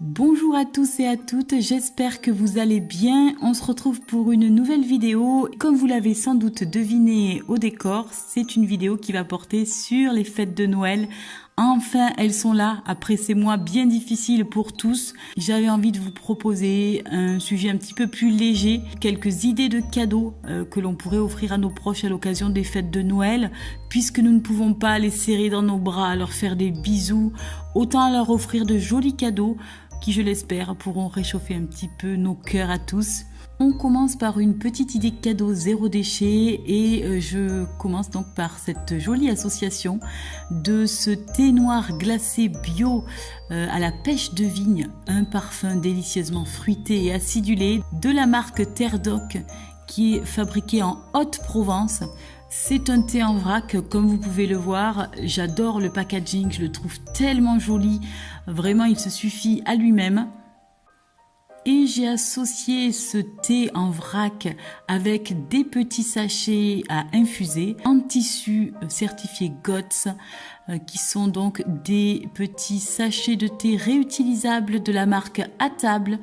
Bonjour à tous et à toutes, j'espère que vous allez bien. On se retrouve pour une nouvelle vidéo. Comme vous l'avez sans doute deviné au décor, c'est une vidéo qui va porter sur les fêtes de Noël. Enfin, elles sont là, après ces mois bien difficiles pour tous. J'avais envie de vous proposer un sujet un petit peu plus léger, quelques idées de cadeaux que l'on pourrait offrir à nos proches à l'occasion des fêtes de Noël. Puisque nous ne pouvons pas les serrer dans nos bras, leur faire des bisous, autant leur offrir de jolis cadeaux qui, je l'espère, pourront réchauffer un petit peu nos cœurs à tous. On commence par une petite idée cadeau zéro déchet et je commence donc par cette jolie association de ce thé noir glacé bio à la pêche de vigne, un parfum délicieusement fruité et acidulé de la marque Terre d'Oc qui est fabriqué en Haute-Provence. C'est un thé en vrac, comme vous pouvez le voir. J'adore le packaging, je le trouve tellement joli. Vraiment, il se suffit à lui-même. Et j'ai associé ce thé en vrac avec des petits sachets à infuser en tissu certifié GOTS, qui sont donc des petits sachets de thé réutilisables de la marque À Table.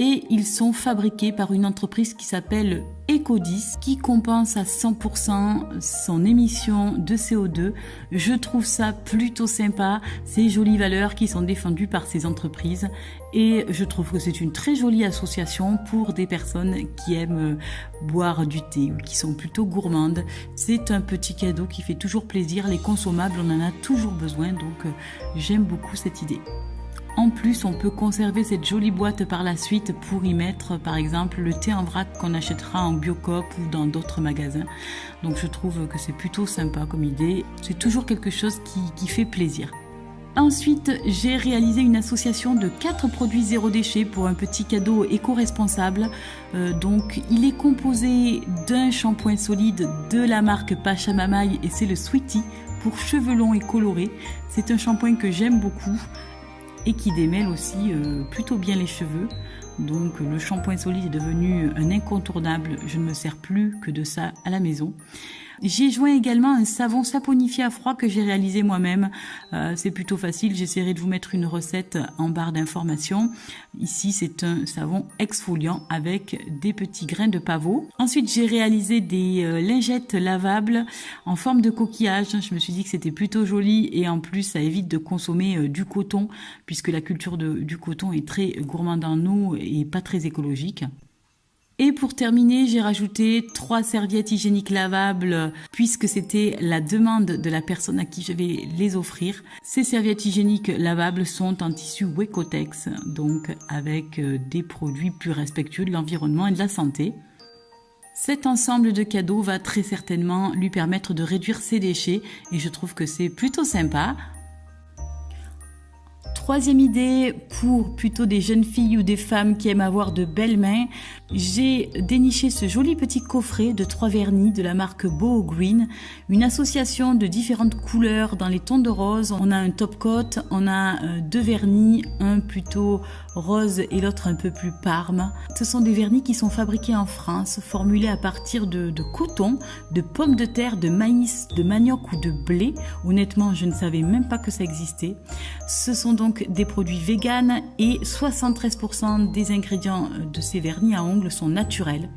Et ils sont fabriqués par une entreprise qui s'appelle Ecodis, qui compense à 100% son émission de CO2. Je trouve ça plutôt sympa, ces jolies valeurs qui sont défendues par ces entreprises. Et je trouve que c'est une très jolie association pour des personnes qui aiment boire du thé ou qui sont plutôt gourmandes. C'est un petit cadeau qui fait toujours plaisir. Les consommables, on en a toujours besoin, donc j'aime beaucoup cette idée. En plus, on peut conserver cette jolie boîte par la suite pour y mettre, par exemple, le thé en vrac qu'on achètera en Biocoop ou dans d'autres magasins. Donc je trouve que c'est plutôt sympa comme idée. C'est toujours quelque chose qui fait plaisir. Ensuite, j'ai réalisé une association de 4 produits zéro déchet pour un petit cadeau éco-responsable. Donc, il est composé d'un shampoing solide de la marque Pachamamaï et c'est le Sweetie pour cheveux longs et colorés. C'est un shampoing que j'aime beaucoup et qui démêle aussi plutôt bien les cheveux. Donc le shampoing solide est devenu un incontournable, je ne me sers plus que de ça à la maison. J'ai joint également un savon saponifié à froid que j'ai réalisé moi-même. C'est plutôt facile, j'essaierai de vous mettre une recette en barre d'informations. Ici, c'est un savon exfoliant avec des petits grains de pavot. Ensuite, j'ai réalisé des lingettes lavables en forme de coquillage. Je me suis dit que c'était plutôt joli et en plus, ça évite de consommer du coton puisque la culture du coton est très gourmande en eau et pas très écologique. Et pour terminer, j'ai rajouté 3 serviettes hygiéniques lavables puisque c'était la demande de la personne à qui je vais les offrir. Ces serviettes hygiéniques lavables sont en tissu Wecotex, donc avec des produits plus respectueux de l'environnement et de la santé. Cet ensemble de cadeaux va très certainement lui permettre de réduire ses déchets et je trouve que c'est plutôt sympa. Troisième idée, pour plutôt des jeunes filles ou des femmes qui aiment avoir de belles mains, j'ai déniché ce joli petit coffret de 3 vernis de la marque Boho Green, une association de différentes couleurs dans les tons de rose. On a un top coat, on a 2 vernis, un plutôt rose et l'autre un peu plus parme. Ce sont des vernis qui sont fabriqués en France, formulés à partir de coton, de pommes de terre, de maïs, de manioc ou de blé. Honnêtement, je ne savais même pas que ça existait. Ce sont donc des produits véganes et 73% des ingrédients de ces vernis à ongles sont naturels.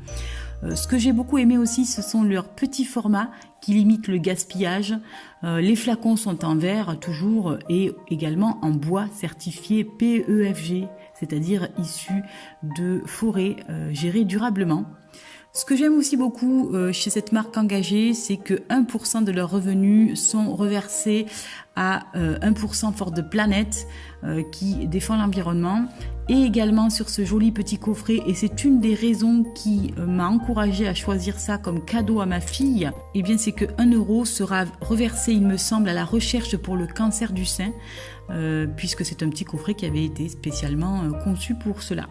Ce que j'ai beaucoup aimé aussi, ce sont leurs petits formats qui limitent le gaspillage. Les flacons sont en verre toujours et également en bois certifié PEFG, c'est-à-dire issu de forêts gérées durablement. Ce que j'aime aussi beaucoup chez cette marque engagée, c'est que 1% de leurs revenus sont reversés à 1% for the Planet qui défend l'environnement. Et également sur ce joli petit coffret, et c'est une des raisons qui m'a encouragée à choisir ça comme cadeau à ma fille, et bien c'est que 1 euro sera reversé, il me semble, à la recherche pour le cancer du sein, puisque c'est un petit coffret qui avait été spécialement conçu pour cela.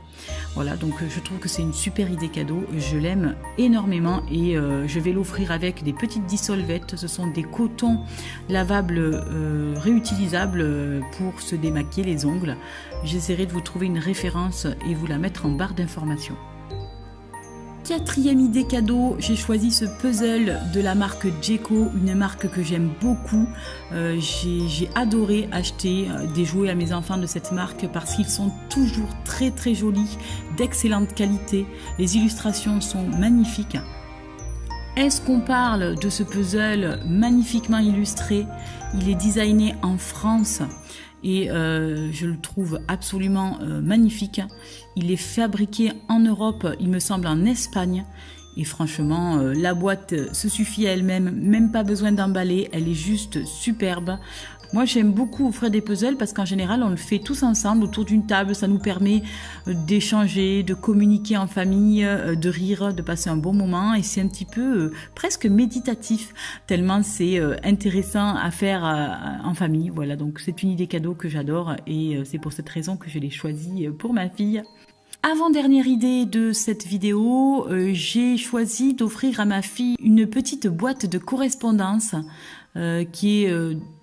Voilà, donc je trouve que c'est une super idée cadeau, je l'aime énormément et je vais l'offrir avec des petites dissolvettes. Ce sont des cotons lavables réutilisables pour se démaquiller les ongles. J'essaierai de vous trouver une référence et vous la mettre en barre d'informations. 4e idée cadeau, j'ai choisi ce puzzle de la marque Jeko, une marque que j'aime beaucoup. J'ai adoré acheter des jouets à mes enfants de cette marque parce qu'ils sont toujours très très jolis, d'excellente qualité. Les illustrations sont magnifiques. Est-ce qu'on parle de ce puzzle magnifiquement illustré? Il est designé en France et je le trouve absolument magnifique. Il est fabriqué en Europe, il me semble en Espagne. Et franchement, la boîte se suffit à elle-même, même pas besoin d'emballer, elle est juste superbe. Moi, j'aime beaucoup offrir des puzzles parce qu'en général, on le fait tous ensemble autour d'une table. Ça nous permet d'échanger, de communiquer en famille, de rire, de passer un bon moment. Et c'est un petit peu presque méditatif, tellement c'est intéressant à faire en famille. Voilà, donc c'est une idée cadeau que j'adore et c'est pour cette raison que je l'ai choisie pour ma fille. Avant-dernière idée de cette vidéo, j'ai choisi d'offrir à ma fille une petite boîte de correspondance qui est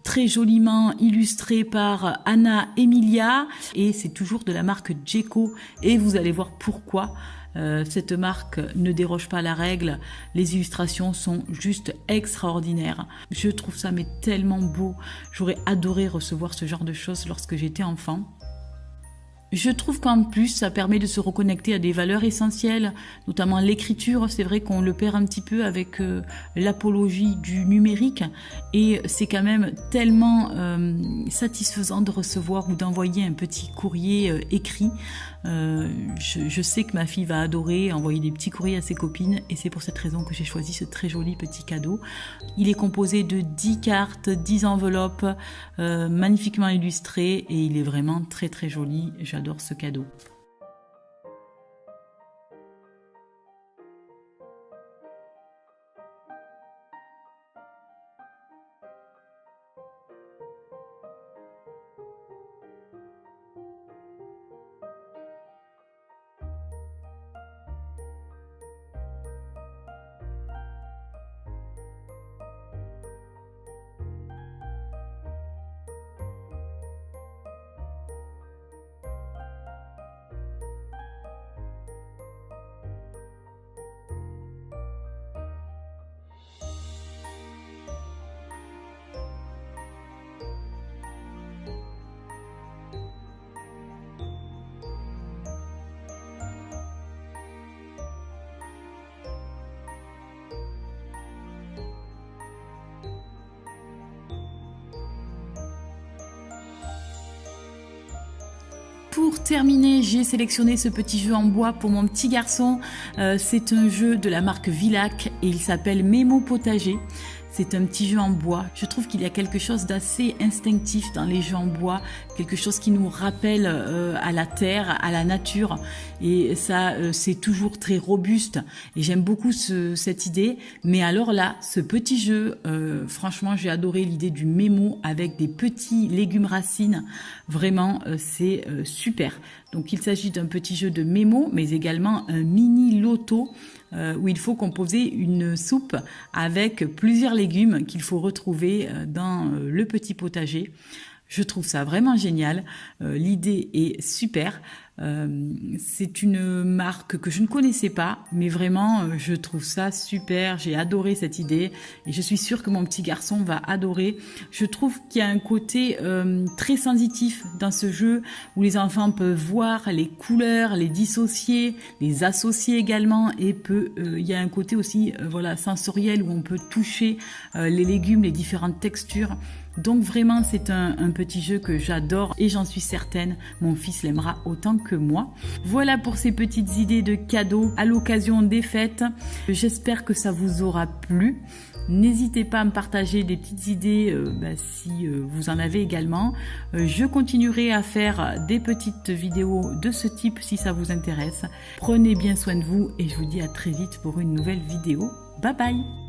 très joliment illustrée par Anna Emilia et c'est toujours de la marque Jeko et vous allez voir pourquoi. Cette marque ne déroge pas à la règle, les illustrations sont juste extraordinaires. Je trouve ça mais tellement beau, j'aurais adoré recevoir ce genre de choses lorsque j'étais enfant. Je trouve qu'en plus, ça permet de se reconnecter à des valeurs essentielles, notamment l'écriture. C'est vrai qu'on le perd un petit peu avec l'apologie du numérique et c'est quand même tellement satisfaisant de recevoir ou d'envoyer un petit courrier écrit. Je sais que ma fille va adorer envoyer des petits courriers à ses copines et c'est pour cette raison que j'ai choisi ce très joli petit cadeau. Il est composé de 10 cartes, 10 enveloppes magnifiquement illustrées et il est vraiment très très joli. J'adore ce cadeau. Pour terminer, j'ai sélectionné ce petit jeu en bois pour mon petit garçon. C'est un jeu de la marque Villac et il s'appelle Mémo Potager. C'est un petit jeu en bois. Je trouve qu'il y a quelque chose d'assez instinctif dans les jeux en bois, quelque chose qui nous rappelle à la terre, à la nature. Et ça, c'est toujours très robuste. Et j'aime beaucoup cette idée. Mais alors là, ce petit jeu, franchement, j'ai adoré l'idée du mémo avec des petits légumes racines. Vraiment, c'est super. Donc, il s'agit d'un petit jeu de mémo, mais également un mini loto où il faut composer une soupe avec plusieurs légumes qu'il faut retrouver dans le petit potager. Je trouve ça vraiment génial. L'idée est super. C'est une marque que je ne connaissais pas, mais vraiment, je trouve ça super. J'ai adoré cette idée et je suis sûre que mon petit garçon va adorer. Je trouve qu'il y a un côté très sensitif dans ce jeu où les enfants peuvent voir les couleurs, les dissocier, les associer également et il y a un côté aussi voilà, sensoriel où on peut toucher les légumes, les différentes textures. Donc vraiment, c'est un petit jeu que j'adore et j'en suis certaine, mon fils l'aimera autant que moi. Voilà pour ces petites idées de cadeaux à l'occasion des fêtes. J'espère que ça vous aura plu. N'hésitez pas à me partager des petites idées si vous en avez également. Je continuerai à faire des petites vidéos de ce type si ça vous intéresse. Prenez bien soin de vous et je vous dis à très vite pour une nouvelle vidéo. Bye bye!